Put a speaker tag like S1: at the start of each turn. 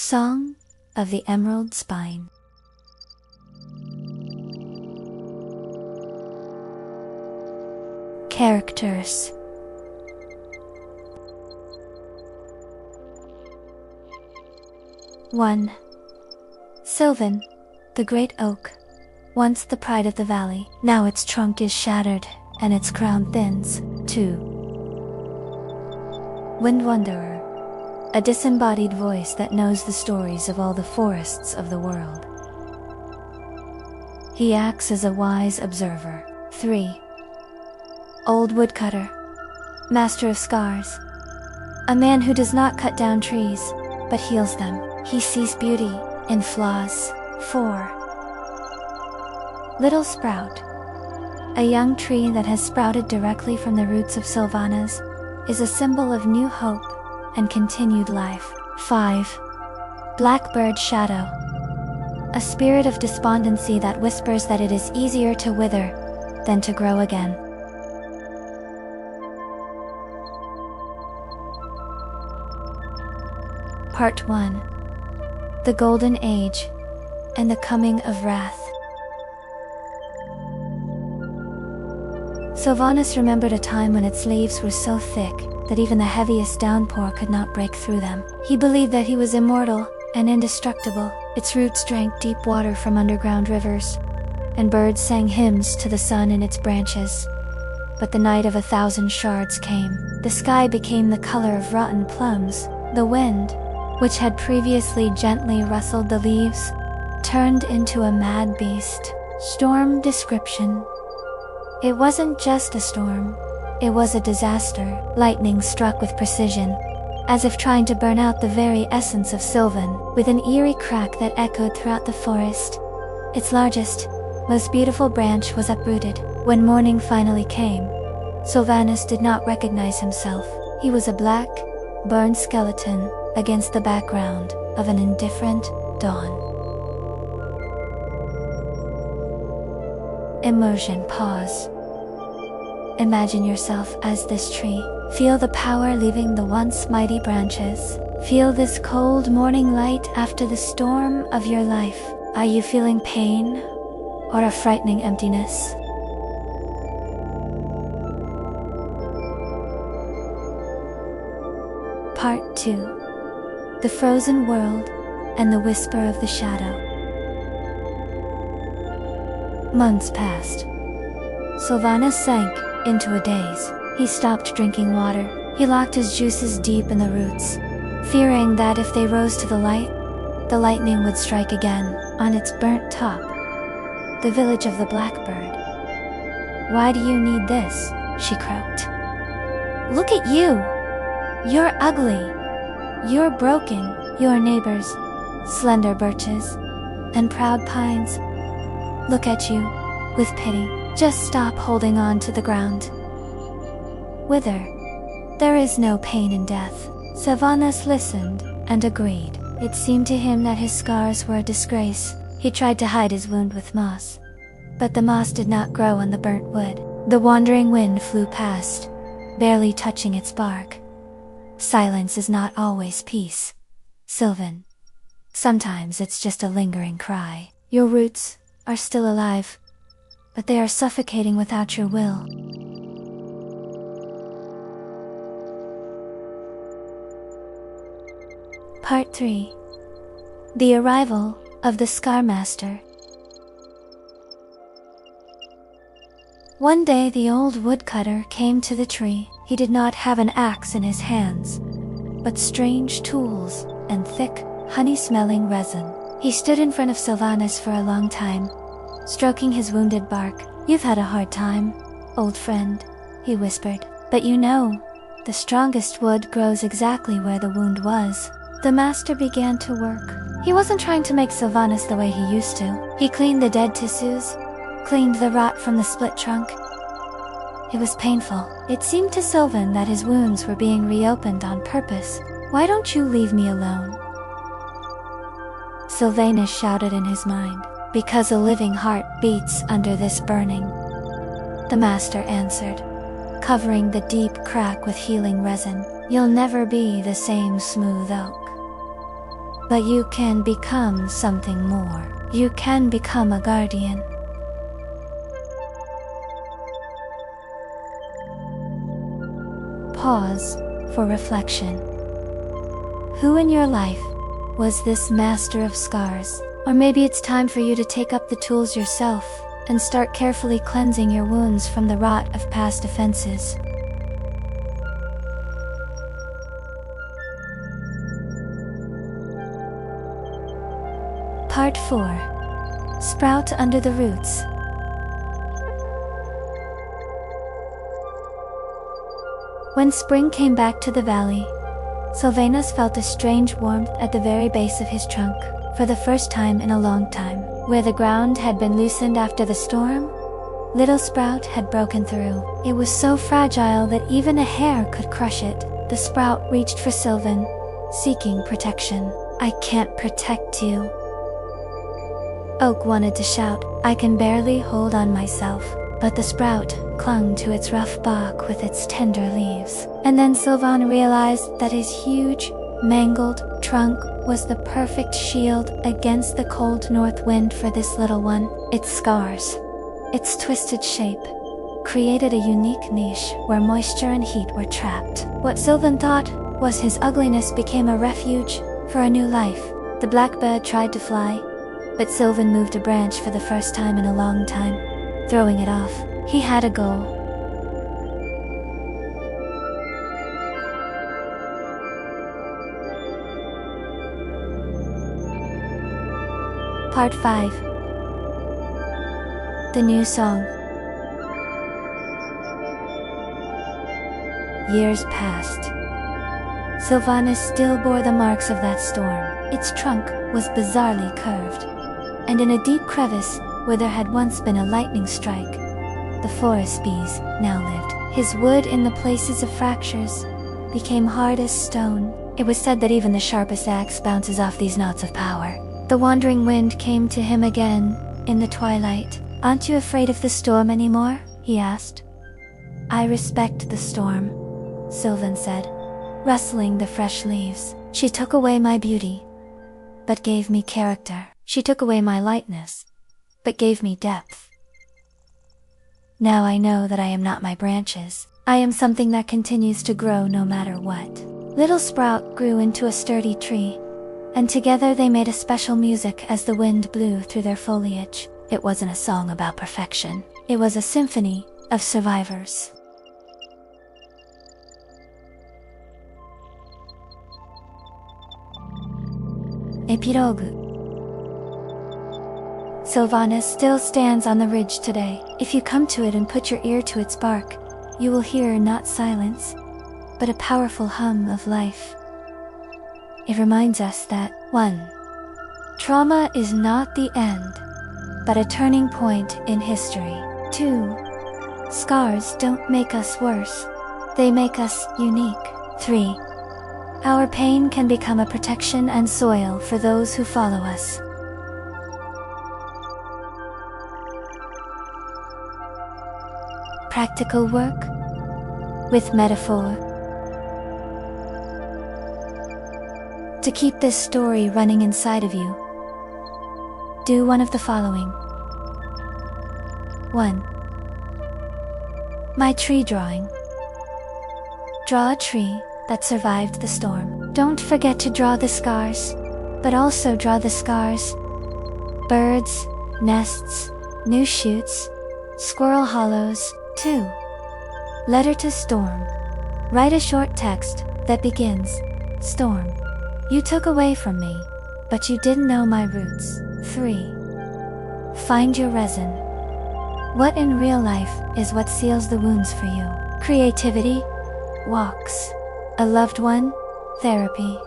S1: Song of the Emerald Spine. Characters. One. Sylvan, the great oak, once the pride of the valley, now its trunk is shattered and its crown thins. 2. Wind Wanderer, a disembodied voice that knows the stories of all the forests of the world. He acts as a wise observer. 3. Old Woodcutter, master of scars, a man who does not cut down trees, but heals them. He sees beauty in flaws. 4. Little Sprout, a young tree that has sprouted directly from the roots of Sylvanas, is a symbol of new hope and continued life. 5. Blackbird Shadow, a spirit of despondency that whispers that it is easier to wither than to grow again. Part 1. The Golden Age and the Coming of Wrath. Sylvanas remembered a time when its leaves were so thick that even the heaviest downpour could not break through them. He believed that he was immortal and indestructible. Its roots drank deep water from underground rivers, and birds sang hymns to the sun in its branches. But the night of 1,000 shards came. The sky became the color of rotten plums. The wind, which had previously gently rustled the leaves, turned into a mad beast. Storm description. It wasn't just a storm, it was a disaster. Lightning struck with precision, as if trying to burn out the very essence of Sylvan, with an eerie crack that echoed throughout the forest. Its largest, most beautiful branch was uprooted. When morning finally came, Sylvanas did not recognize himself. He was a black, burned skeleton against the background of an indifferent dawn. Immersion. Pause. Imagine yourself as this tree. Feel the power leaving the once mighty branches. Feel this cold morning light after the storm of your life. Are you feeling pain or a frightening emptiness? Part 2. The Frozen World and the Whisper of the Shadow. Months passed. Sylvanas sank into a daze. He stopped drinking water. He locked his juices deep in the roots, fearing that if they rose to the light, the lightning would strike again on its burnt top. The village of the blackbird. "Why do you need this?" she croaked. "Look at you! You're ugly. You're broken. Your neighbors, slender birches and proud pines, look at you with pity. Just stop holding on to the ground. Wither. There is no pain in death." Sylvanas listened and agreed. It seemed to him that his scars were a disgrace. He tried to hide his wound with moss, but the moss did not grow on the burnt wood. The wandering wind flew past, barely touching its bark. Silence is not always peace, Sylvan. Sometimes it's just a lingering cry. Your roots are still alive, but they are suffocating without your will. Part 3. The Arrival of the Scarmaster. One day the old woodcutter came to the tree. He did not have an axe in his hands, but strange tools and thick, honey-smelling resin. He stood in front of Sylvanas for a long time, stroking his wounded bark. "You've had a hard time, old friend," he whispered. "But you know, the strongest wood grows exactly where the wound was." The master began to work. He wasn't trying to make Sylvanas the way he used to. He cleaned the dead tissues, cleaned the rot from the split trunk. It was painful. It seemed to Sylvan that his wounds were being reopened on purpose. "Why don't you leave me alone?" Sylvanas shouted in his mind. "Because a living heart beats under this burning," the master answered, covering the deep crack with healing resin. "You'll never be the same smooth oak." But you can become something more. You can become a guardian. Pause for reflection. Who in your life was this master of scars? Or maybe it's time for you to take up the tools yourself and start carefully cleansing your wounds from the rot of past offenses. Part 4. Sprout under the roots. When spring came back to the valley, Sylvanus felt a strange warmth at the very base of his trunk. For the first time in a long time, where the ground had been loosened after the storm, little sprout had broken through. It was so fragile that even a hair could crush it. The sprout reached for Sylvan, seeking protection. "I can't protect you." Oak wanted to shout, "I can barely hold on myself," but the sprout clung to its rough bark with its tender leaves. And then Sylvan realized that his huge, mangled trunk was the perfect shield against the cold north wind for this little one. Its scars, its twisted shape, created a unique niche where moisture and heat were trapped. What Sylvan thought was his ugliness became a refuge for a new life. The blackbird tried to fly, but Sylvan moved a branch for the first time in a long time, throwing it off. He had a goal. Part 5. The new song. Years passed. Sylvanus still bore the marks of that storm. Its trunk was bizarrely curved, and in a deep crevice where there had once been a lightning strike, the forest bees now lived. His wood in the places of fractures became hard as stone. It was said that even the sharpest axe bounces off these knots of power. The wandering wind came to him again in the twilight. "Aren't you afraid of the storm anymore?" he asked. "I respect the storm," Sylvan said, rustling the fresh leaves. "She took away my beauty, but gave me character. She took away my lightness, but gave me depth. Now I know that I am not my branches. I am something that continues to grow no matter what." Little Sprout grew into a sturdy tree, and together they made a special music as the wind blew through their foliage. It wasn't a song about perfection. It was a symphony of survivors. Epilogue. Sylvanus still stands on the ridge today. If you come to it and put your ear to its bark, you will hear not silence, but a powerful hum of life. It reminds us that 1. Trauma is not the end, but a turning point in history. 2. Scars don't make us worse, they make us unique. 3. Our pain can become a protection and soil for those who follow us. Practical work with metaphor. To keep this story running inside of you, do one of the following. 1. My tree drawing. Draw a tree that survived the storm. Don't forget to draw the scars, but also draw the scars. Birds, nests, new shoots, squirrel hollows. 2. Letter to Storm. Write a short text that begins, "Storm, you took away from me, but you didn't know my roots." 3. Find your resin. What in real life is what seals the wounds for you? Creativity, walks, a loved one, therapy.